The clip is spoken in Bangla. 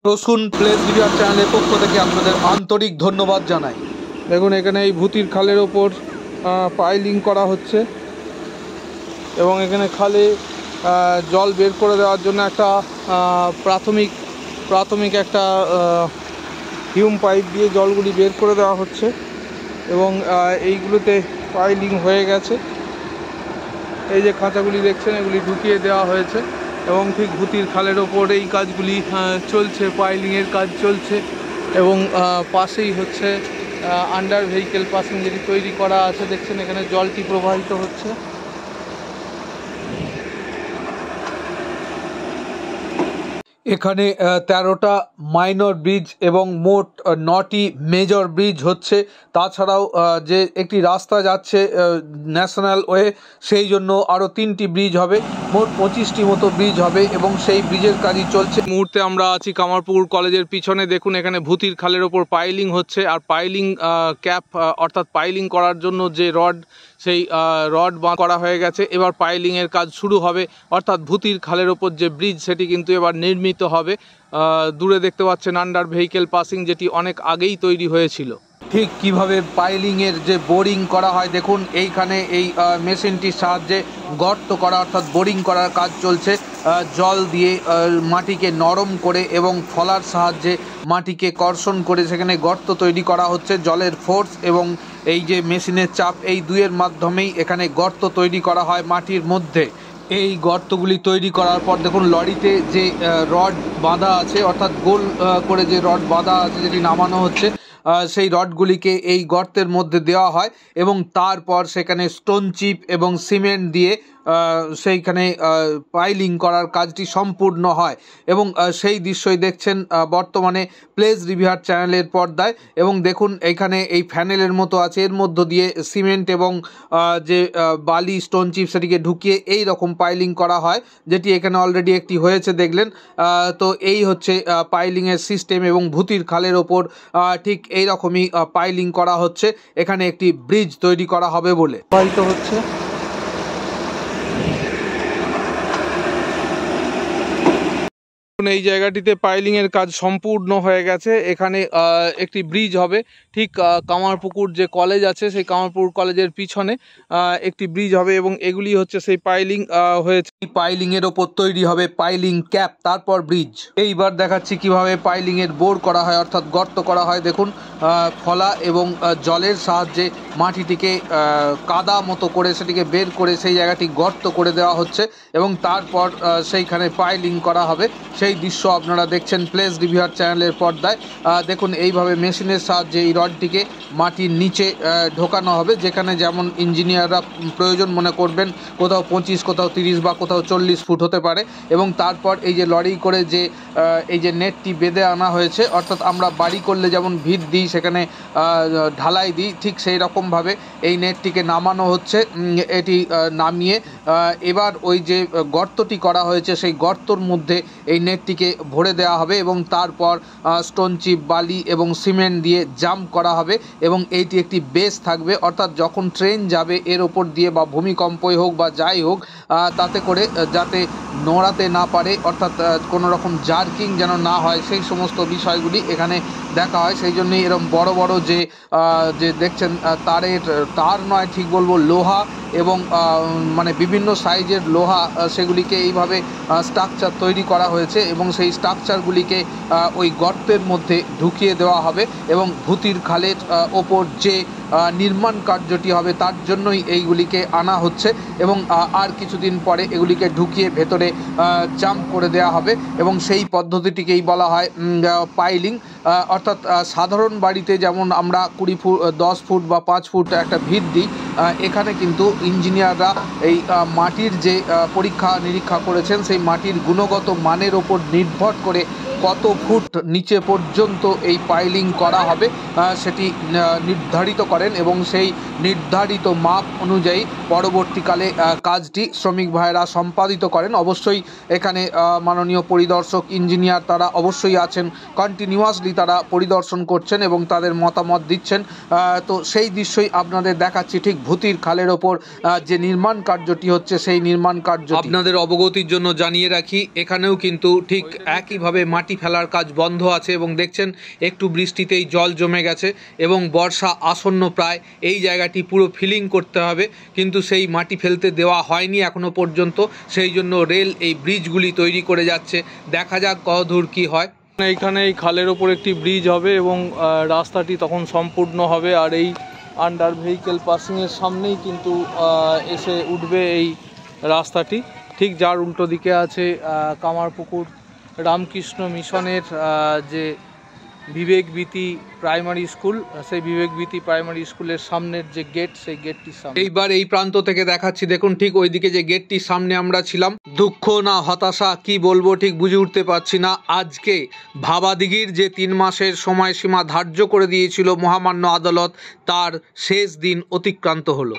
রসুন প্লেস রিভিউয়ার চ্যানেলের পক্ষ থেকে আপনাদের আন্তরিক ধন্যবাদ জানাই। দেখুন এখানে এই ভূতির খালের ওপর পাইলিং করা হচ্ছে এবং এখানে খালে জল বের করে দেওয়ার জন্য একটা প্রাথমিক একটা হিউম পাইপ দিয়ে জলগুলি বের করে দেওয়া হচ্ছে এবং এইগুলোতে পাইলিং হয়ে গেছে। এই যে খাঁচাগুলি দেখছেন এগুলি ঢুকিয়ে দেওয়া হয়েছে এবং ঠিক ভূতির খালের ওপর এই কাজগুলি চলছে, পাইলিংয়ের কাজ চলছে এবং পাশেই হচ্ছে আন্ডার ভেহিকেল পাসিং যেটি তৈরি করা আছে। দেখছেন এখানে জলটি প্রবাহিত হচ্ছে। এখানে 13টা মাইনর ব্রিজ এবং মোট 9টি মেজর ব্রিজ হচ্ছে। তাছাড়াও যে একটি রাস্তা যাচ্ছে ন্যাশনাল ওয়ে, সেই জন্য আরও 3টি ব্রিজ হবে, মোট 25টি মতো ব্রিজ হবে এবং সেই ব্রিজের কাজই চলছে। মুহূর্তে আমরা আছি কামারপুকুর কলেজের পিছনে। দেখুন এখানে ভূতির খালের ওপর পাইলিং হচ্ছে আর পাইলিং ক্যাপ অর্থাৎ পাইলিং করার জন্য যে রড, সেই রড করা হয়ে গেছে। এবার পাইলিংয়ের কাজ শুরু হবে, অর্থাৎ ভূতির খালের ওপর যে ব্রিজ সেটি কিন্তু এবার নির্মিত হবে। দূরে দেখতে পাচ্ছেন আন্ডার ভেহিকেল পাসিং, যেটি অনেক আগেই তৈরি হয়েছিল। ঠিক কিভাবে পাইলিংয়ের যে বোরিং করা হয়, দেখুন এইখানে এই মেশিনটির সাহায্যে গর্ত করা অর্থাৎ বোরিং করার কাজ চলছে। জল দিয়ে মাটিকে নরম করে এবং ফলার সাহায্যে মাটিকে কর্ষণ করে সেখানে গর্ত তৈরি করা হচ্ছে। জলের ফোর্স এবং এই যে মেশিনের চাপ, এই দুইয়ের মাধ্যমেই এখানে গর্ত তৈরি করা হয় মাটির মধ্যে। এই গর্তগুলি তৈরি করার পর দেখুন লরিতে যে রড বাঁধা আছে, অর্থাৎ গোল করে যে রড বাঁধা আছে যেটি নামানো হচ্ছে, সেই রডগুলিকে এই গর্তের মধ্যে দেওয়া হয় এবং তারপর সেখানে স্টোন চিপ এবং সিমেন্ট দিয়ে সেইখানে পাইলিং করার কাজটি সম্পূর্ণ হয় এবং সেই দৃশ্যই দেখছেন বর্তমানে প্লেস রিভিউয়ার চ্যানেলের পর্দায়। এবং দেখুন এখানে এই ফ্যানেলের মতো আছে, এর মধ্য দিয়ে সিমেন্ট এবং যে বালি স্টোন চিপ সেটিকে ঢুকিয়ে এই রকম পাইলিং করা হয়, যেটি এখানে অলরেডি একটি হয়েছে দেখলেন। তো এই হচ্ছে পাইলিংয়ের সিস্টেম এবং ভূতির খালের ওপর ঠিক এই রকমই পাইলিং করা হচ্ছে। এখানে একটি ব্রিজ তৈরি করা হবে বলে প্রবাহিত হচ্ছে। এই জায়গাটিতে পাইলিংয়ের কাজ সম্পূর্ণ হয়ে গেছে। এখানে একটি ব্রিজ হবে, ঠিক কামারপুকুর যে কলেজ আছে সেই কামারপুকুর কলেজের পিছনে একটি ব্রিজ হবে এবং এগুলি হচ্ছে সেই পাইলিং হয়েছে। পাইলিংয়ের ওপর তৈরি হবে পাইলিং ক্যাপ, তারপর ব্রিজ। এইবার দেখাচ্ছি কিভাবে পাইলিংয়ের বোর করা হয় অর্থাৎ গর্ত করা হয়। দেখুন ফলা এবং জলের সাহায্যে মাটিটিকে কাদা মতো করে সেটিকে বের করে সেই জায়গাটি গর্ত করে দেওয়া হচ্ছে এবং তারপর সেইখানে পাইলিং করা হবে। সেই দৃশ্য আপনারা দেখছেন প্লেস রিভিউয়ার চ্যানেলের পর্দায়। দেখুন এইভাবে মেশিনের সাহায্যে এই রডটিকে মাটির নিচে ঢোকানো হবে, যেখানে যেমন ইঞ্জিনিয়াররা প্রয়োজন মনে করবেন, কোথাও 25, কোথাও 30 বা কোথাও 40 ফুট হতে পারে। এবং তারপর এই যে লরি করে যে এই যে নেটটি বেঁধে আনা হয়েছে, অর্থাৎ আমরা বাড়ি করলে যেমন ভিত দিই সেখানে ঢালাই দিই, ঠিক সেই রকমভাবে এই নেটটিকে নামানো হচ্ছে। এটি নামিয়ে এবার ওই যে গর্তটি করা হয়েছে সেই গর্তর মধ্যে এই নেটটিকে ভরে দেওয়া হবে এবং তারপর স্টোন চিপ, বালি এবং সিমেন্ট দিয়ে জাম্প করা হবে এবং এইটি একটি বেস থাকবে, অর্থাৎ যখন ট্রেন যাবে এর ওপর দিয়ে বা ভূমিকম্পই হোক বা যাই হোক, তাতে করে যাতে নোড়াতে না পারে, অর্থাৎ কোনো রকম জার্কিং যেন না হয়, সেই সমস্ত বিষয়গুলি এখানে দেখা হয়। সেই জন্যই এরকম বড় বড় যে দেখছেন তার নয় ঠিক বলবো, লোহা এবং মানে বিভিন্ন সাইজের লোহা, সেগুলিকে এইভাবে স্ট্রাকচার তৈরি করা হয়েছে এবং সেই স্ট্রাকচারগুলিকে ওই গর্তের মধ্যে ঢুকিয়ে দেওয়া হবে এবং ভূতির খালের ওপর যে নির্মাণ কার্যটি হবে তার জন্যই এইগুলিকে আনা হচ্ছে এবং আর কিছুদিন পরে এগুলিকে ঢুকিয়ে ভেতরে জাম্প করে দেওয়া হবে এবং সেই পদ্ধতিটিকেই বলা হয় পাইলিং। অর্থাৎ সাধারণ বাড়িতে যেমন আমরা 20 ফুট, 10 ফুট বা 5 ফুট একটা ভিত দিই, এখানে কিন্তু ইঞ্জিনিয়াররা এই মাটির যে পরীক্ষা নিরীক্ষা করেছেন সেই মাটির গুণগত মানের ওপর নির্ভর করে কত ফুট নিচে পর্যন্ত এই পাইলিং করা হবে সেটি নির্ধারিত করেন এবং সেই নির্ধারিত মাপ অনুযায়ী পরবর্তীকালে কাজটি শ্রমিক ভাইরা সম্পাদিত করেন। অবশ্যই এখানে মাননীয় পরিদর্শক ইঞ্জিনিয়ার তারা অবশ্যই আছেন, কন্টিনিউয়াসলি তারা পরিদর্শন করছেন এবং তাদের মতামত দিচ্ছেন। তো সেই দৃশ্যই আপনাদের দেখাচ্ছি, ঠিক ভূতির খালের ওপর যে নির্মাণ কার্যটি হচ্ছে সেই নির্মাণ কার্য আপনাদের অবগতির জন্য জানিয়ে রাখি। এখানেও কিন্তু ঠিক একইভাবে মাটি মাটি ফেলার কাজ বন্ধ আছে এবং দেখছেন একটু বৃষ্টিতেই জল জমে গেছে এবং বর্ষা আসন্ন প্রায়। এই জায়গাটি পুরো ফিলিং করতে হবে, কিন্তু সেই মাটি ফেলতে দেওয়া হয়নি এখনো পর্যন্ত, সেই জন্য রেল এই ব্রিজগুলি তৈরি করে যাচ্ছে। দেখা যাক কতদূর কি হয়। এইখানে এই খালের ওপর একটি ব্রিজ হবে এবং রাস্তাটি তখন সম্পূর্ণ হবে। আর এই আন্ডার ভেহিকেল পাসিংয়ের সামনেই কিন্তু এসে উঠবে এই রাস্তাটি, ঠিক যার উল্টো দিকে আছে কামারপুকুর রামকৃষ্ণ মিশনের যে বিবেকবীতি প্রাইমারি স্কুল, সেই বিবেকবীতি প্রাইমারি স্কুলের সামনের যে গেট, সেই গেটটির সামনে। এইবার এই প্রান্ত থেকে দেখাচ্ছি, দেখুন ঠিক ওইদিকে যে গেটটির সামনে আমরা ছিলাম। দুঃখ না হতাশা কি বলবো ঠিক বুঝে উঠতে পারছি না। আজকে ভাবাদিঘির যে 3 মাসের সময়সীমা ধার্য করে দিয়েছিল মহামান্য আদালত, তার শেষ দিন অতিক্রান্ত হলো।